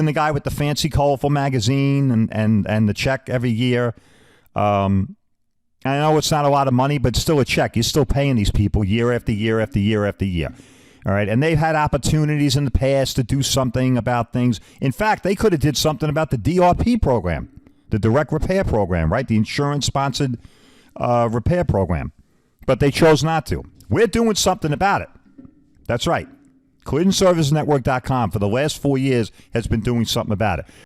the guy with the fancy, colorful magazine and the check every year. I know it's not a lot of money, but still a check. You're still paying these people year after year after year after year. All right, and they've had opportunities in the past to do something about things. In fact, they could have did something about the DRP program, the direct repair program, right? The insurance-sponsored repair program. But they chose not to. We're doing something about it. That's right. CollisionServiceNetwork.com for the last 4 years has been doing something about it.